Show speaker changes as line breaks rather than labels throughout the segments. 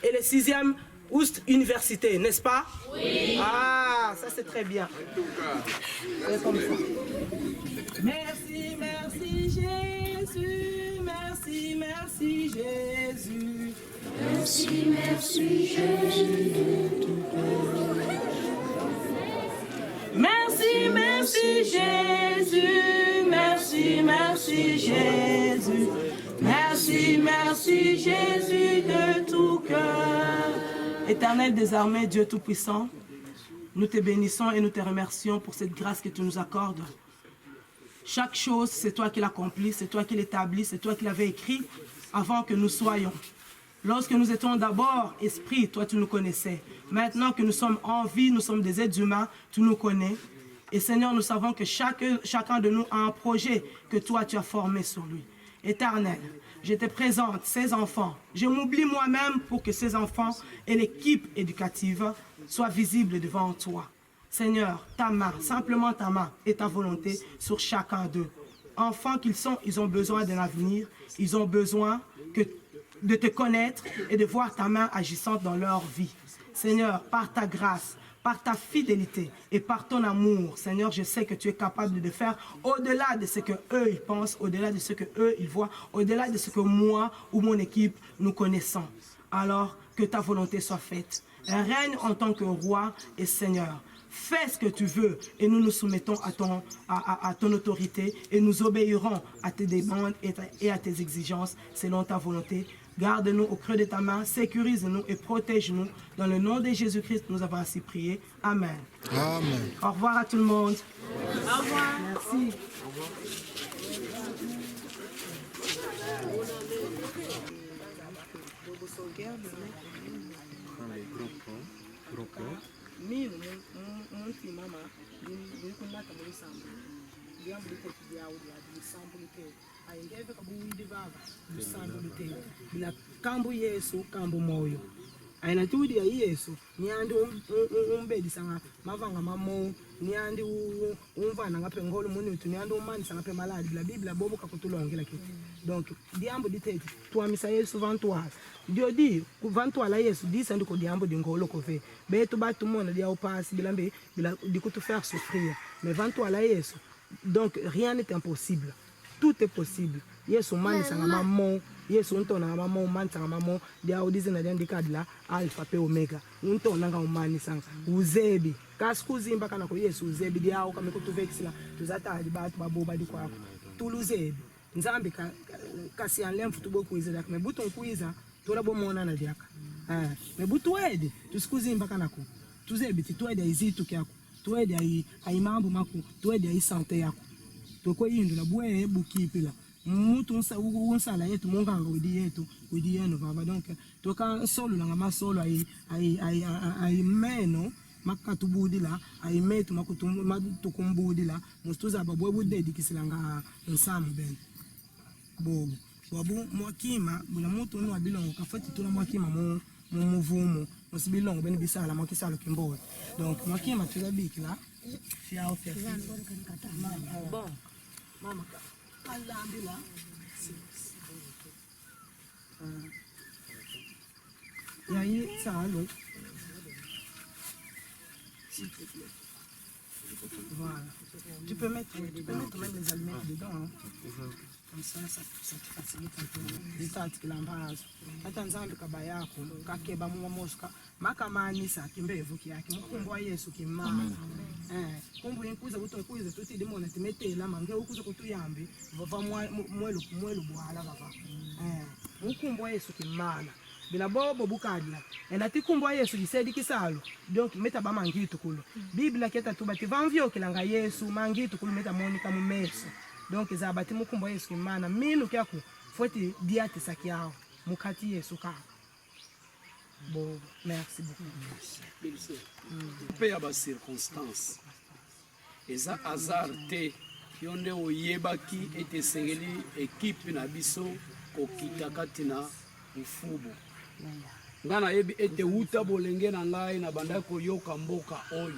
Et le 6e, Oust Université, n'est-ce pas? Oui. Ah, ça c'est très bien. C'est comme ça. Merci, merci Jésus, merci, merci Jésus.
Merci, merci Jésus de tout cœur.
Merci, merci Jésus, merci, merci Jésus. Merci, merci Jésus de tout cœur. Éternel des armées, Dieu Tout-Puissant, nous te bénissons et nous te remercions pour cette grâce que tu nous accordes. Chaque chose, c'est toi qui l'accomplis, c'est toi qui l'établis, c'est toi qui l'avais écrit avant que nous soyons. Lorsque nous étions d'abord esprit, toi tu nous connaissais. Maintenant que nous sommes en vie, nous sommes des êtres humains, tu nous connais. Et Seigneur, nous savons que chacun de nous a un projet que toi tu as formé sur lui. Éternel, je te présente ces enfants. Je m'oublie moi-même pour que ces enfants et l'équipe éducative soient visibles devant toi. Seigneur, ta main, simplement ta main et ta volonté sur chacun d'eux. Enfants qu'ils sont, ils ont besoin d'un avenir, ils ont besoin de te connaître et de voir ta main agissante dans leur vie. Seigneur, par ta grâce, par ta fidélité et par ton amour, Seigneur, je sais que tu es capable de faire au-delà de ce que eux ils pensent, au-delà de ce que eux ils voient, au-delà de ce que moi ou mon équipe nous connaissons. Alors que ta volonté soit faite. Règne en tant que roi et Seigneur. Fais ce que tu veux et nous nous soumettons à ton autorité et nous obéirons à tes demandes et à tes exigences selon ta volonté. Garde-nous au creux de ta main, sécurise-nous et protège-nous. Dans le nom de Jésus-Christ, nous avons ainsi prié. Amen.
Amen.
Au revoir à tout le monde. Au revoir. Merci. Aingeve kabuidi baba msambu lutendo bila kambu Yesu kambu moyo aina tudi ya Yesu niandi umbedi sanga mavanga mamo niandi umvana ngape ngolo munitu niandi umani sanga pe maladi bila Biblia bobo kakutulongela kitu donc diambo ditete tuamisa Yesu vantuala dio di vantuala Yesu disa ndiko diambo dingolo kove betu batu mona dia upasi bila mbe bila dikutu faire souffrir mais vantuala Yesu donc rien n'est impossible. Tout est possible. Yesu mani sanga mamo, Yesu unto na mamo mani sanga mamo, dia audize na dia kadla alpha pe omega. Unto nanga umani sanga uzebi. Kasikuzi mpaka na ko Yesu uzebi dia au kama kutuvexila tuzata batu baboba di kwako. Tuluzebi. Nzambi kasi anlemfu tubo kuiza dak mebuto nkuiza tola bomona na diaka. Mebuto wede tusikuzi mpaka nako. Tuzebi titwede izitu kyako. Tuwede ai mambo mako, tuwede ai sante yako. Toko yindu na bwe bukipila mutu unsala yetu monganga wedi yetu wedi yenu baba donc toka solo na ngama solo ai meno makatubudila ai metu makutukumbudila mustuza babwe budedi kisilanga nsamu ben bobo wabu mwakima bula mutu no abilongo kafati tuna mwakima mu muvumo musibilongo ben bisala mwakisalo kimbowe donc mwakima tuzabikila fiao fia bon mama kalambila yayi salo s'il te plaît. Voilà. Tu peux mettre même les allumettes dedans. Hein. Comme ça te facilite un peu. Litati kilambazo. Hata nzambi kaba yako kakeba mu moska makamanisa kimbevu kyake mukumbo wa Yesu kimama. Kumbu inkuza utokuza tuti demona timetela mange ukuza kutuyambi vava mwelu bwala baba. Mukumbo wa Yesu kimana. Bila bobo bukadla enati kumbwa Yesu disedi kisalo donc meta ba mangitu kulo Biblia keta tubati vanvyo kilanga Yesu mangitu kulo meta monika mu meso donc zabati mukumbwa Yesu kimana minu kyako foti diate sakiao mukati Yesu ka bon merci beaucoup
pe ya ba circonstance eza hasard te yonde oyebaki ete sengeli équipe na biso kokita katina ufubo ngana yebi ete uta bolenge na ngai na banda ko yoka mboka oyo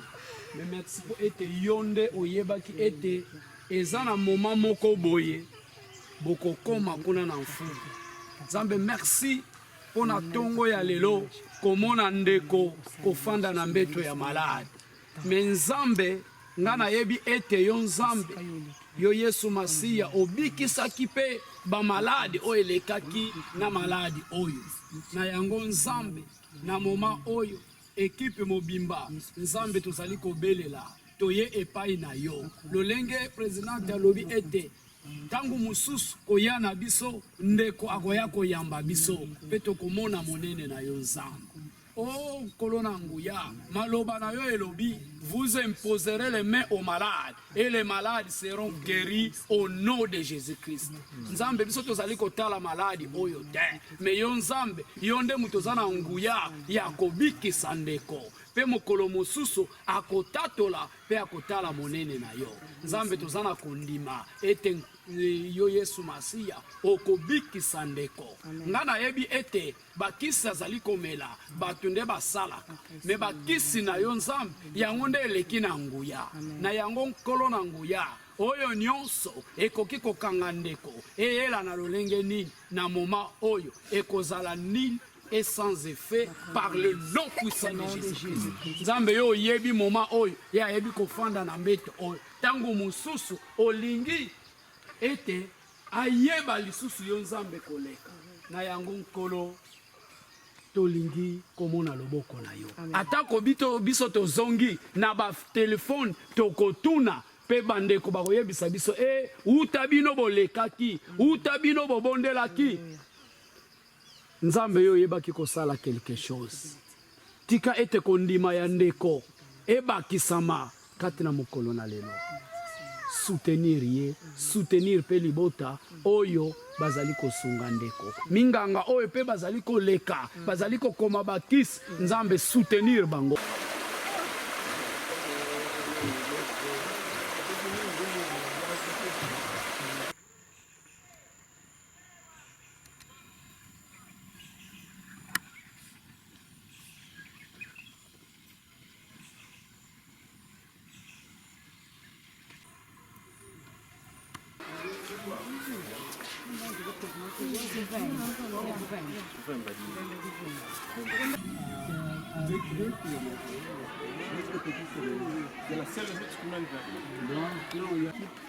mais merci po ete yonde oyebaki ete eza na moment moko boye boko koma kuna na mfubo Nzambe merci pona tongo ya lelo komona ndeko kofanda na mbeto ya malade. Me nzambe nga nayebi ete yo nzambe yo Yesu Masiya obikisaki pe ba malade oyo elekaki na maladi oyo. Na yango nzambe na moma oyo ekipe mobimba nzambe tozali kobelela toye epai na yo. Lolenge president alobi ete tangu mususu koya na biso ndeko akoya koyamba biso pe tokomona monene na yo nzambe. Oh kolona nguya maloba na yo elobi vous imposerez les mains aux malades et les malades seront guéris au nom de Jésus-Christ. Nzambe biso tozali kotala maladi oyo te me yo nzambe yo nde mutu oza na nguya ya kobikisa ndeko pe mokolo mosusu akotatola pe akotala monene na yo. Nzambe toza na kondima ete yo Yesu Masiya okobikisa ndeko. Nga nayebi ete bakisi azali komela bato nde basalaka me bakisi na yo nzambe yango nde eleki na nguya. Na yango nkolo na nguya oyo nyonso ekoki kokanga ndeko eyela na lolenge nini na moma oyo ekozala nini et sans effet par le nom puissant de Jésus-Christ. Nzambe yo yebi moma oyo ya yebi kofanda na mbeto oyo tango mususu olingi ete ayeba lisusu yo nzambe koleka. Na yango nkolo tolingi komona loboko na yo. Atako biso tozongi na ba telefone tokotuna pe bandeko bakoyebisa biso uta bino bolekaki uta bino bobondelaki. Nzambe yo yebaki kosala quelque chose. Tika ete kondima ya ndeko ebakisama kati na mokolo na lelo. Soutenir ye, soutenir pe libota oyo bazali kosunga ndeko. Minganga oyo pe bazali koleka, bazali kokoma bakisi, nzambe soutenir bango.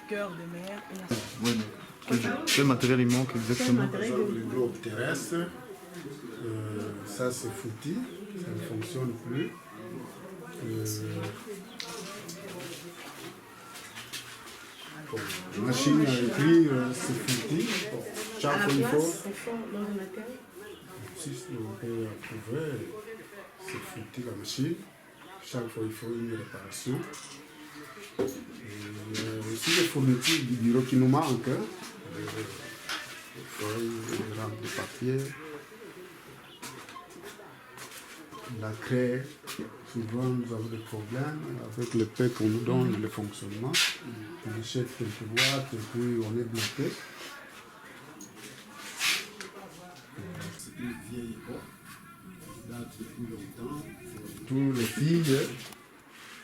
Cœur de mer.
Ouais, mais quel matériel il manque exactement?
Le globe terrestre, ça c'est foutu, ça ne fonctionne plus. La machine à écrire, c'est foutu. Chaque fois il faut. Si on peut approuver, c'est foutu la machine. Chaque fois il faut une réparation. Aussi les fournitures du bureau qui nous manquent, les feuilles, les rampes de papier, la craie. Souvent nous avons des problèmes avec le paix qu'on nous donne, le fonctionnement. On achète quelques boîtes et puis on est bloqué. C'est une vieille époque, qui date depuis longtemps. Tous les filles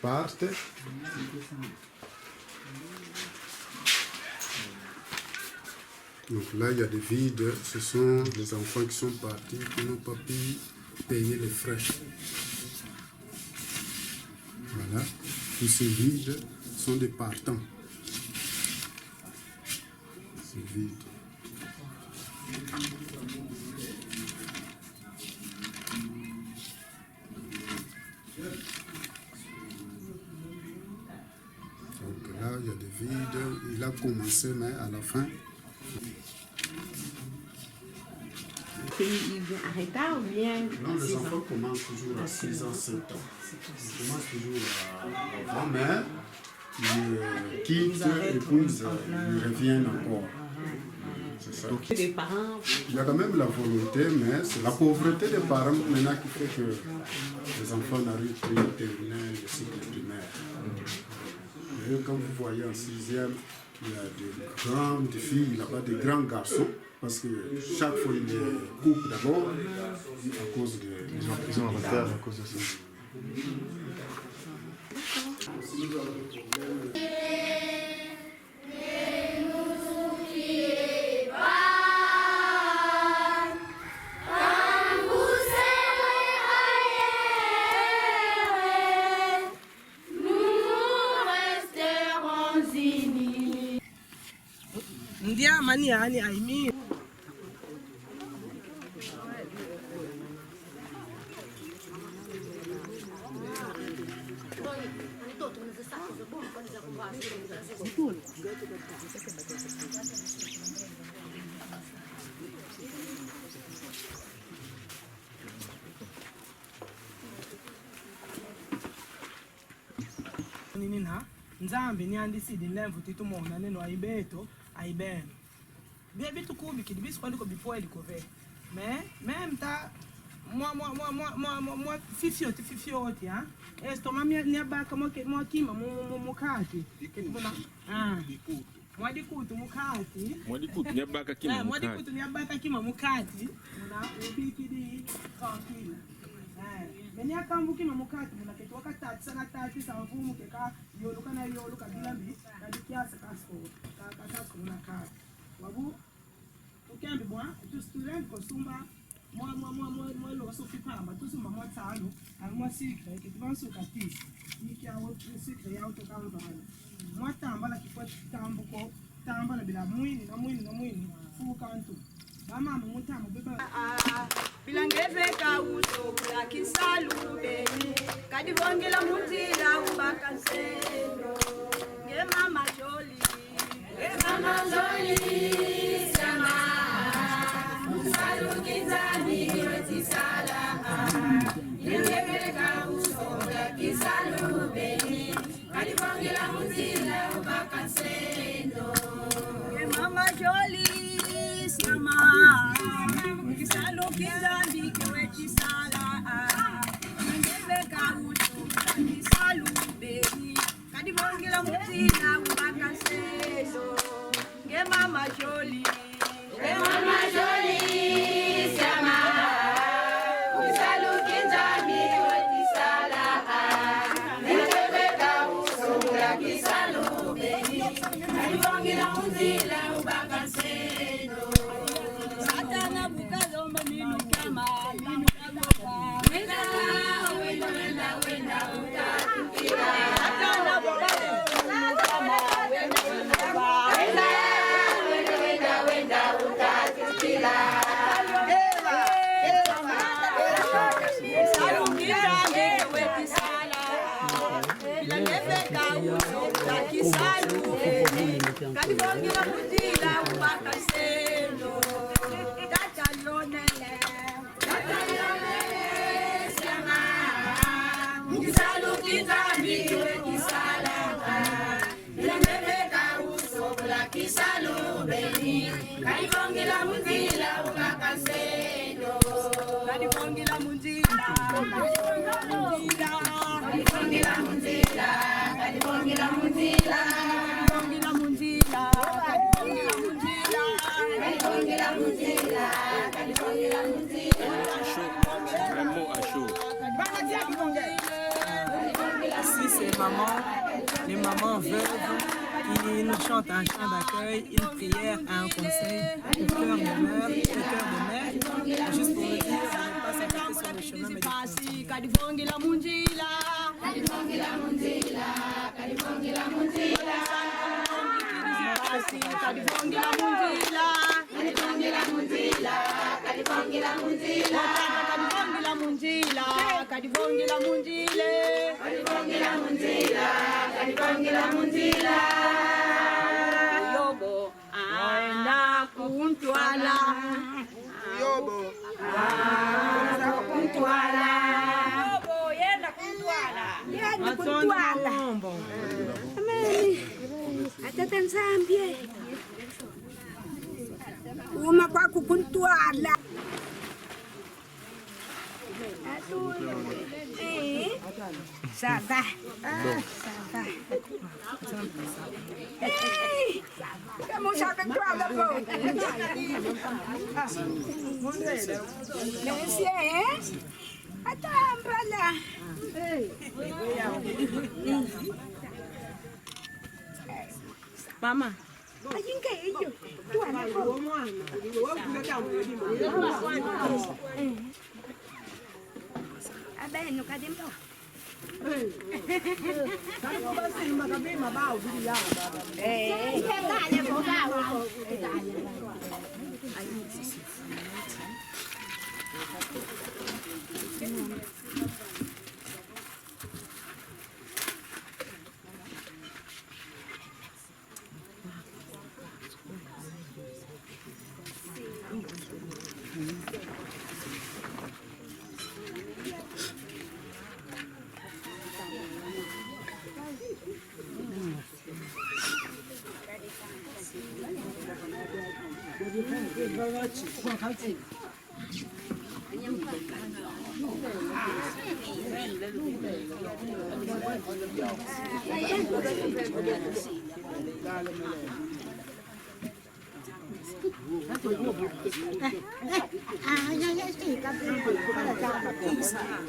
partent. Donc là, il y a des vides. Ce sont les enfants qui sont partis, qui n'ont pas pu payer les frais. Voilà. Tous ces vides sont des partants. C'est vide. Donc là, il y a des vides. Il a commencé, mais à la fin,
Il vient en retard ou bien?
non, les enfants commencent toujours à 6 ans, 7 ans. Ils commencent toujours avant, mais ils quittent et puis ils reviennent encore. C'est ça.
Les parents.
Il y a quand même la volonté, mais c'est la pauvreté des parents maintenant qui fait que les enfants n'arrivent plus à terminer le cycle primaire. Et comme vous voyez en 6e, il y a des grandes filles là-bas, des grands garçons. Parce que chaque fois, ils les coupent d'abord à cause de...
Ils ont un retard à cause de ça.
Ne nous oubliez pas.
yani aimi nini na nzambe niandiside lemvu titumona neno aibeto aibeno bia bitu kubi kidi bisu kwandiko before elikove me mta mwa fifioti ha esto mami niabaka mwa kima mukati ketuna mwadikutu mukati
niabaka kima
mwadikutu niabaka kima mukati na ubikidi kakila menya kambuki mamukati muna ketu wakatati sana tati samvumu keka yoluka na yoluka bilambi kadikiasa kasko muna kati wabu ukembi bwa tu student kosumba mwa lo sofi pamba tu sumba mwa talo mwa sikre ketu bansu katisi iki awo sikre ya auto kanvana mwa tamba la kifwa tambuko tamba la bila mwini fuka antu mama mutamo beba
bilangeveka uso la kisalubeni kadivongela mutila ubakansendo nge mama joli sama musalukizani wetisala bilangeveka uso la kisalubeni kadivongela mutila ubakansendo nge mama joli sama kisalo kizambi kewe kisala ngeveka uso kisalo bebi kadivongela mutina ubakaselo nge mama joli sama kisalo kizambi kewe kisala ngeveka uso kisalo bebi kadivongela mutina ubakaselo satana bukazo minu kama wenda utatukira satana bukazo kama wenda utatukira kadivongela mutila ubakaselo kadivongela mutila ubakaselo kadivongela mutila
Ici c'est maman, les mamans veuves qui nous chantent un chant d'accueil, une prière, un conseil, le cœur de mère, juste pour nous dire de ne pas s'arrêter sur le chemin mais de continuer.
kadivongela mutila yobo aenda kuntwala yobo yenda kuntwala atata nzambie uma kwaku kuntwala ça va. Comment ça fait toi d'abord? Merci, hein? Attends, voilà.
Mama.
Bene, cadê então?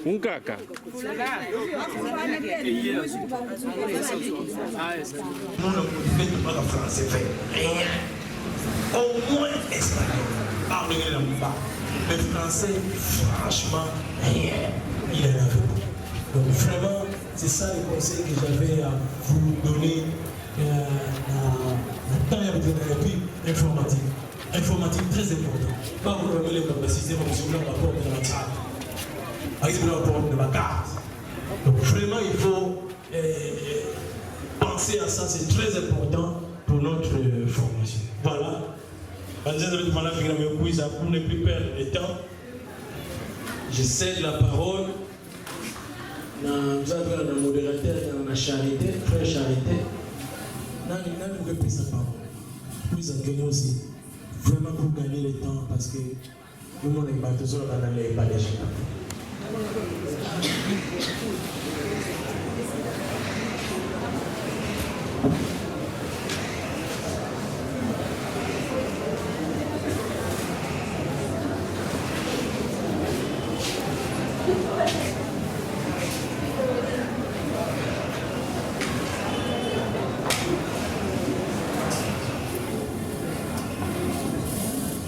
Un caca.
Nous ne pouvons pas le français fait rien. Au moins espagnol. Parlez la bas. Le français, franchement, rien. Il est là. Donc vraiment, c'est ça le conseil que j'avais à vous donner la thérapie informatique. Informatique très important. Pas vous remettre le préciser, mais sur le rapport de la carte. Avec le rapport de la carte. Donc vraiment, il faut penser à ça, c'est très important pour notre formation. Voilà. Pour ne plus perdre de temps, je cède la parole à la modérateur, à la charité, frère charité. Nous pouvons plus sa parole. Plus à que aussi. Vraiment pour gagner le temps parce que tout le monde est battu sur la canal et pas les gens.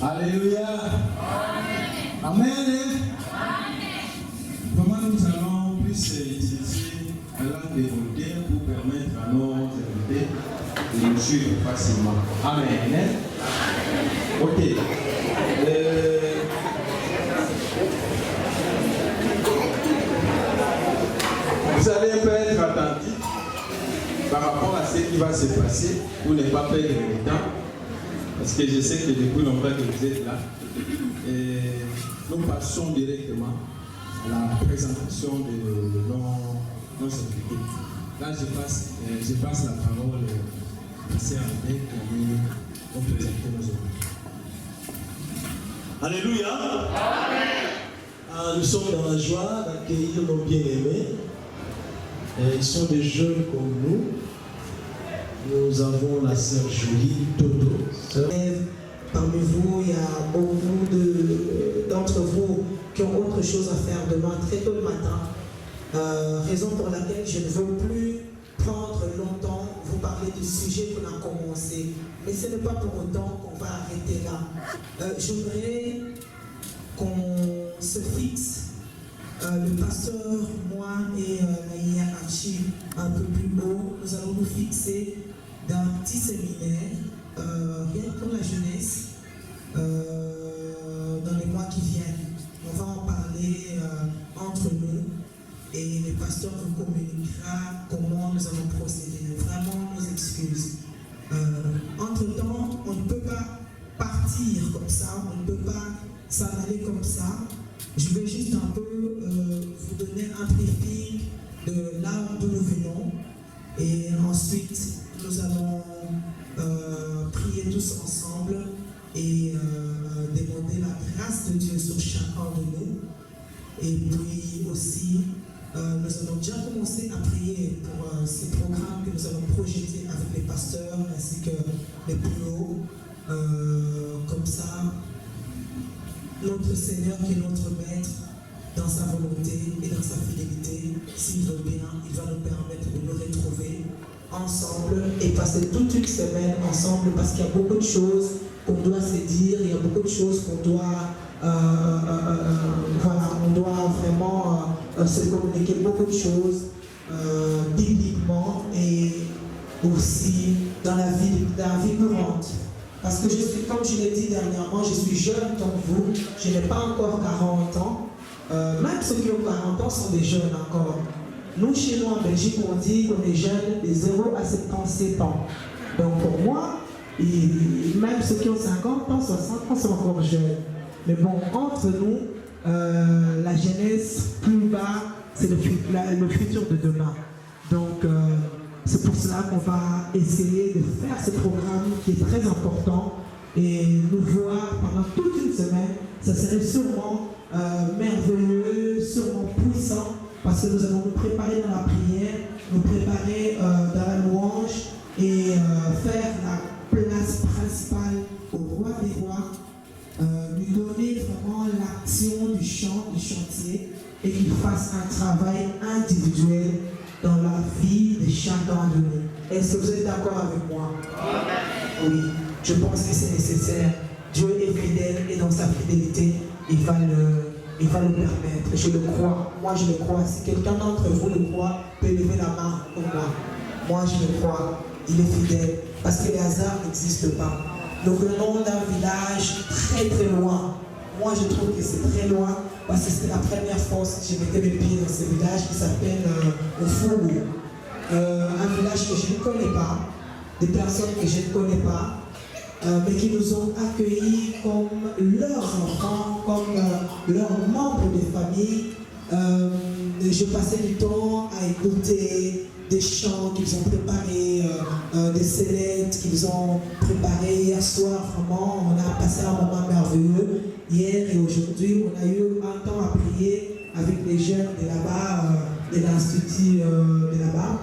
Alléluia. Amen. Comment nous allons plus utiliser la langue dévoltée pour permettre à nos invités de nous suivre facilement. Amen. Ok. Vous allez un peu être attentifs par rapport à ce qui va se passer pour ne pas perdre le temps. Parce que je sais que depuis longtemps que vous êtes là, et nous passons directement à la présentation de nos invités. Là, je passe la parole à Sœur André pour présenter nos invités.
Alléluia. Nous sommes dans la joie d'accueillir nos bien-aimés. Ils sont des jeunes comme nous. Nous avons la sœur Julie Dodo.
Parmi vous, il y a beaucoup d'entre vous qui ont autre chose à faire demain, très tôt le matin. Raison pour laquelle je ne veux plus prendre longtemps, vous parler du sujet qu'on a commencé. Mais ce n'est pas pour autant qu'on va arrêter là. J'aimerais qu'on se fixe, le pasteur, moi et la hiérarchie un peu plus haut, nous allons nous fixer d'un petit séminaire, rien pour la jeunesse, dans les mois qui viennent. On va en parler entre nous et le pasteur vous communiquera comment nous allons procéder. Vraiment, nos excuses. Entre-temps, on ne peut pas partir comme ça, on ne peut pas s'en aller comme ça. Je vais juste un peu vous donner un briefing de là d'où nous venons et ensuite nous allons prier tous ensemble et demander la grâce de Dieu sur chacun de nous. Et puis aussi, nous allons déjà commencer à prier pour ces programmes que nous allons projeter avec les pasteurs ainsi que les plus hauts. Comme ça, notre Seigneur qui est notre Maître, dans sa volonté et dans sa fidélité, s'il veut bien, il va nous permettre de nous retrouver ensemble et passer toute une semaine ensemble parce qu'il y a beaucoup de choses qu'on doit se dire, il y a beaucoup de choses qu'on doit, voilà, on doit vraiment se communiquer beaucoup de choses bibliquement et aussi dans la vie courante. Parce que je suis, comme je l'ai dit dernièrement, je suis jeune comme vous, je n'ai pas encore 40 ans. Même ceux qui ont 40 ans sont des jeunes encore. Nous, chez nous en Belgique, on dit qu'on est jeunes de 0 à 77 ans. Donc pour moi, même ceux qui ont 50 ans, 60 ans sont encore jeunes. Mais bon, entre nous, la jeunesse plus bas, c'est le futur de demain. Donc c'est pour cela qu'on va essayer de faire ce programme qui est très important et nous voir pendant toute une semaine. Ça serait sûrement merveilleux, sûrement puissant, parce que nous allons nous préparer dans la prière, nous préparer dans la louange et faire la place principale au roi des rois, lui donner vraiment l'action du chant, du chantier, et qu'il fasse un travail individuel dans la vie de chacun de nous. Est-ce que vous êtes d'accord avec moi? Oui, je pense que c'est nécessaire. Dieu est fidèle et dans sa fidélité, il va le permettre. Je le crois. Moi, je le crois. Si quelqu'un d'entre vous le croit, peut lever la main comme moi. Moi, je le crois. Il est fidèle. Parce que les hasards n'existent pas. Nous venons d'un village très très loin. Moi, je trouve que c'est très loin. Parce que c'était la première fois que j'ai mis mes pieds dans ce village qui s'appelle Ofougou. Un village que je ne connais pas. Des personnes que je ne connais pas. Mais qui nous ont accueillis comme leurs enfants, comme leurs membres de famille. Je passais du temps à écouter des chants qu'ils ont préparés, des scénettes qu'ils ont préparées hier soir. Vraiment, on a passé un moment merveilleux. Hier et aujourd'hui, on a eu un temps à prier avec les jeunes de là-bas, de l'Institut de là-bas,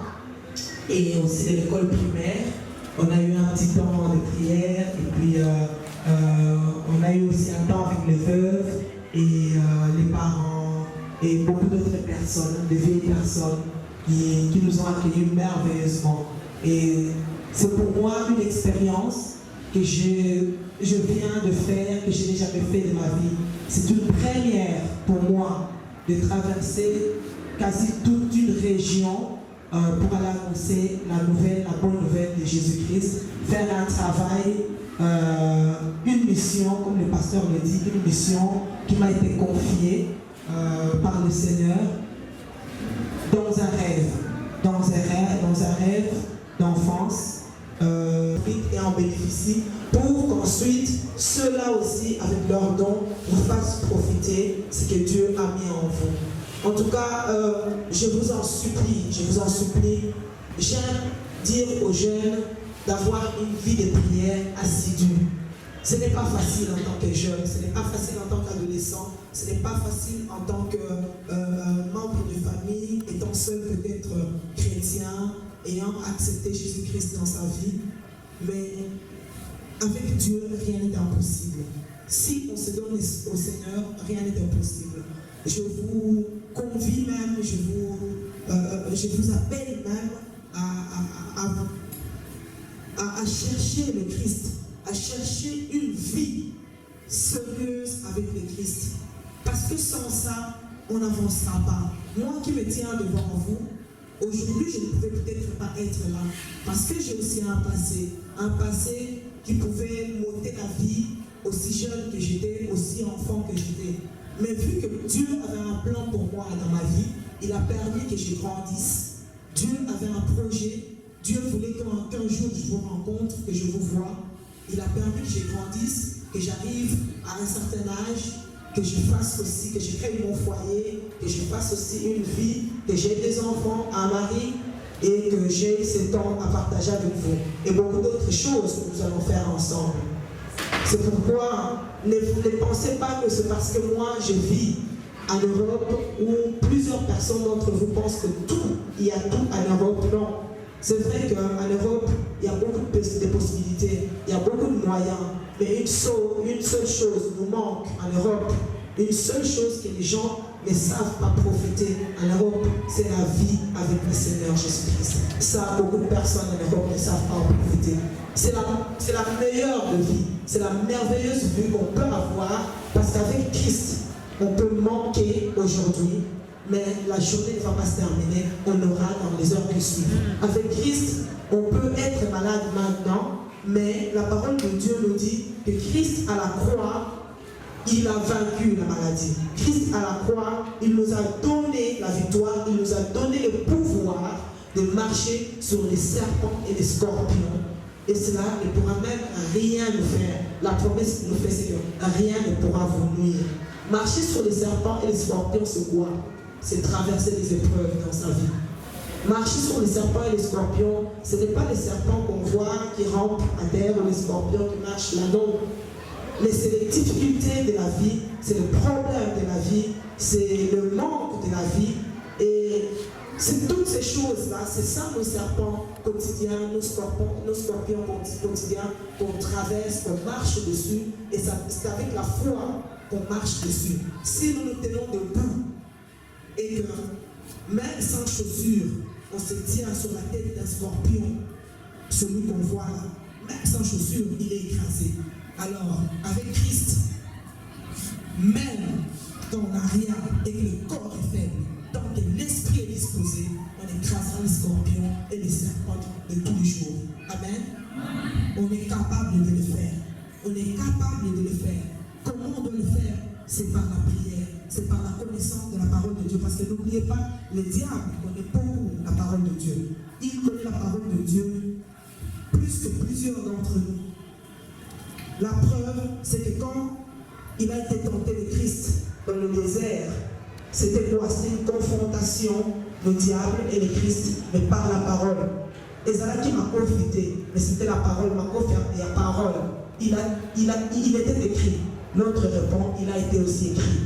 et aussi de l'école primaire. On a eu un petit temps de prière et puis on a eu aussi un temps avec les veuves et les parents et beaucoup d'autres personnes, de vieilles personnes qui nous ont accueillis merveilleusement. Et c'est pour moi une expérience que je viens de faire, que je n'ai jamais fait de ma vie. C'est une première pour moi de traverser quasi toute une région pour aller annoncer la bonne nouvelle de Jésus-Christ, faire un travail, une mission, comme le pasteur le dit, une mission qui m'a été confiée par le Seigneur dans un rêve d'enfance, et en bénéficie pour qu'ensuite ceux-là aussi, avec leurs dons, vous fassent profiter ce que Dieu a mis en vous. En tout cas, je vous en supplie, j'aime dire aux jeunes d'avoir une vie de prière assidue. Ce n'est pas facile en tant que jeune, ce n'est pas facile en tant qu'adolescent, ce n'est pas facile en tant que membre de famille, étant seul peut-être chrétien, ayant accepté Jésus-Christ dans sa vie. Mais avec Dieu, rien n'est impossible. Si on se donne au Seigneur, rien n'est impossible. Je vous convie même, je vous appelle même à chercher le Christ, à chercher une vie sérieuse avec le Christ. Parce que sans ça, on n'avancera pas. Moi qui me tiens devant vous, aujourd'hui je ne pouvais peut-être pas être là. Parce que j'ai aussi un passé qui pouvait m'ôter la vie, aussi jeune que j'étais, aussi enfant que j'étais. Mais vu que Dieu avait un plan pour moi dans ma vie, il a permis que je grandisse. Dieu avait un projet. Dieu voulait qu'un jour je vous rencontre, que je vous vois. Il a permis que je grandisse, que j'arrive à un certain âge, que je fasse aussi, que je crée mon foyer, que je fasse aussi une vie, que j'ai des enfants, un mari, et que j'ai ce temps à partager avec vous. Et beaucoup d'autres choses que nous allons faire ensemble. C'est pourquoi ne pensez pas que c'est parce que moi je vis en Europe où plusieurs personnes d'entre vous pensent que il y a tout en Europe. Non. C'est vrai qu'en Europe, il y a beaucoup de possibilités, il y a beaucoup de moyens. Mais une seule chose nous manque en Europe, une seule chose que les gens ne savent pas profiter en Europe, c'est la vie avec le Seigneur Jésus-Christ. Ça, beaucoup de personnes en Europe ne savent pas en profiter. C'est la meilleure de vie, c'est la merveilleuse vie qu'on peut avoir, parce qu'avec Christ, on peut manquer aujourd'hui, mais la journée ne va pas se terminer, on aura dans les heures qui suivent. Avec Christ, on peut être malade maintenant, mais la parole de Dieu nous dit que Christ à la croix, il a vaincu la maladie. Christ à la croix, il nous a donné la victoire, il nous a donné le pouvoir de marcher sur les serpents et les scorpions. Et cela ne pourra même rien nous faire. La promesse nous fait, c'est que rien ne pourra vous nuire. Marcher sur les serpents et les scorpions, c'est quoi? C'est traverser des épreuves dans sa vie. Marcher sur les serpents et les scorpions, ce n'est pas les serpents qu'on voit qui rampent à terre ou les scorpions qui marchent là, non. Mais c'est les difficultés de la vie, c'est le problème de la vie, c'est le manque de la vie. Et c'est toutes ces choses-là, c'est ça nos serpents quotidiens, nos scorpions quotidiens qu'on traverse, qu'on marche dessus. Et c'est avec la foi qu'on marche dessus. Si nous nous tenons debout et que même sans chaussures, on se tient sur la tête d'un scorpion, celui qu'on voit là, même sans chaussures, il est écrasé. Alors, avec Christ, même quand on n'a rien et que le corps est faible, tant que l'esprit est disposé, on écrasera les scorpions et les serpents de tous les jours. Amen. On est capable de le faire. On est capable de le faire. Comment on doit le faire? C'est par la prière, c'est par la connaissance de la parole de Dieu. Parce que n'oubliez pas, le diable connaît beaucoup la parole de Dieu. Il connaît la parole de Dieu plus que plusieurs d'entre nous. La preuve, c'est que quand il a été tenté de Christ dans le désert, c'était quoi? C'était une confrontation, le diable et le Christ, mais par la parole. Et c'est qui m'a confité, mais c'était la parole, m'a confié la parole. Il était écrit. L'autre répond, il a été aussi écrit.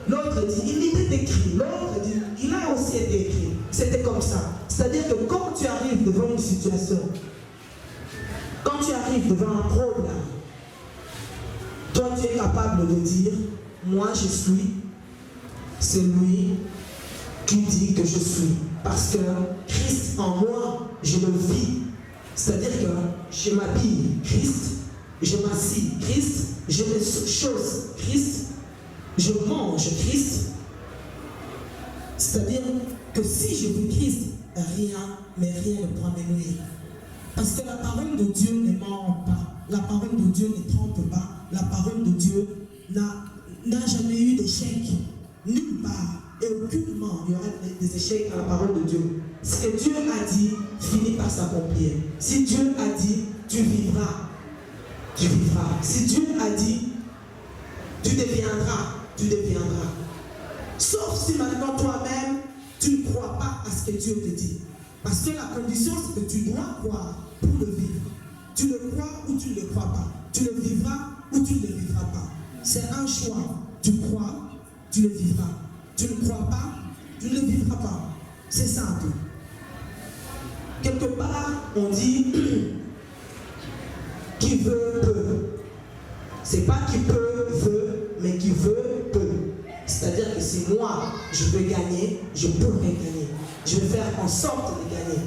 L'autre dit, il était écrit. L'autre dit, il a aussi été écrit. C'était comme ça. C'est-à-dire que quand tu arrives devant une situation, quand tu arrives devant un problème, toi tu es capable de dire, moi je suis celui qui dit que je suis. Parce que Christ en moi, je le vis. C'est-à-dire que je m'habille Christ, je m'assis Christ, je fais choses Christ, je mange Christ. C'est-à-dire que si je vis Christ, rien ne pourra me nuire. Parce que la parole de Dieu ne ment pas. La parole de Dieu ne trompe pas. La parole de Dieu n'a jamais eu d'échec. Nulle part. Et aucunement il y aura des échecs à la parole de Dieu. Ce que Dieu a dit finit par s'accomplir. Si Dieu a dit, tu vivras. Tu vivras. Si Dieu a dit, tu deviendras. Tu deviendras. Sauf si maintenant toi-même, tu ne crois pas à ce que Dieu te dit. Parce que la condition, c'est que tu dois croire pour le vivre. Tu le crois ou tu ne le crois pas. Tu le vivras ou tu ne le vivras pas. C'est un choix. Tu crois, tu le vivras. Tu ne crois pas, tu ne le vivras pas. C'est simple. Quelque part, on dit qui veut peut. C'est pas qui peut veut, mais qui veut peut. C'est-à-dire que si moi je veux gagner, je pourrai gagner. Je vais faire en sorte de gagner.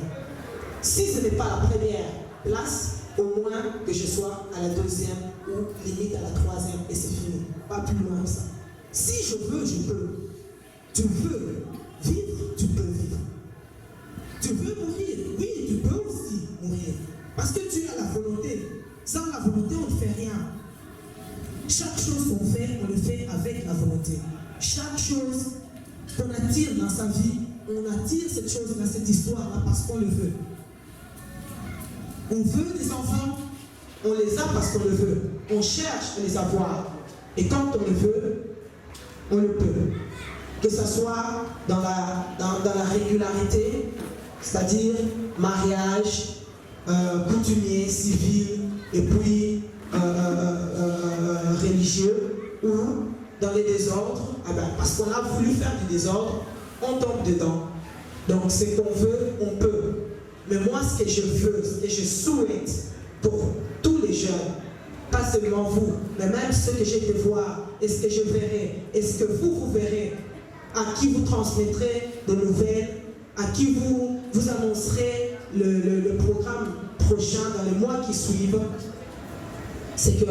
Si ce n'est pas la première place, au moins que je sois à la deuxième ou limite à la troisième et c'est fini. Pas plus loin que ça. Si je veux, je peux. Tu veux vivre, tu peux vivre. Tu veux mourir, oui, tu peux aussi mourir. Parce que tu as la volonté. Sans la volonté, on ne fait rien. Chaque chose qu'on fait, on le fait avec la volonté. Chaque chose qu'on attire dans sa vie, on attire cette chose-là, cette histoire-là, parce qu'on le veut. On veut des enfants, on les a parce qu'on le veut. On cherche à les avoir. Et quand on le veut, on le peut. Que ce soit dans la régularité, c'est-à-dire mariage, coutumier, civil, et puis religieux, ou dans les désordres, parce qu'on a voulu faire du désordre, on tombe dedans. Donc ce qu'on veut, on peut. Mais moi, ce que je veux, ce que je souhaite pour tous les jeunes, pas seulement vous, mais même ceux que j'ai été voir, et ce que je verrai, et ce que vous verrez, à qui vous transmettrez de nouvelles, à qui vous annoncerez le programme prochain dans les mois qui suivent, c'est que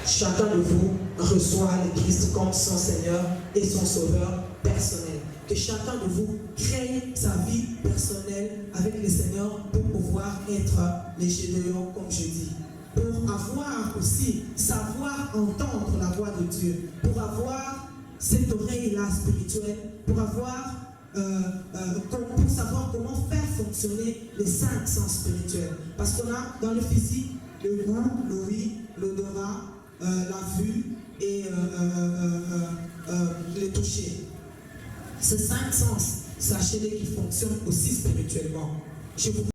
chacun de vous reçoit le Christ comme son Seigneur et son Sauveur personnel. Que chacun de vous crée sa vie personnelle avec le Seigneur pour pouvoir être les généraux, comme je dis. Pour avoir aussi, savoir entendre la voix de Dieu. Pour avoir cette oreille-là spirituelle. Pour avoir, pour savoir comment faire fonctionner les 5 sens spirituels. Parce qu'on a dans le physique le goût, l'ouïe, l'odorat, la vue et le toucher. Ces 5 sens, sachez-les qu'ils fonctionnent aussi spirituellement. Je vous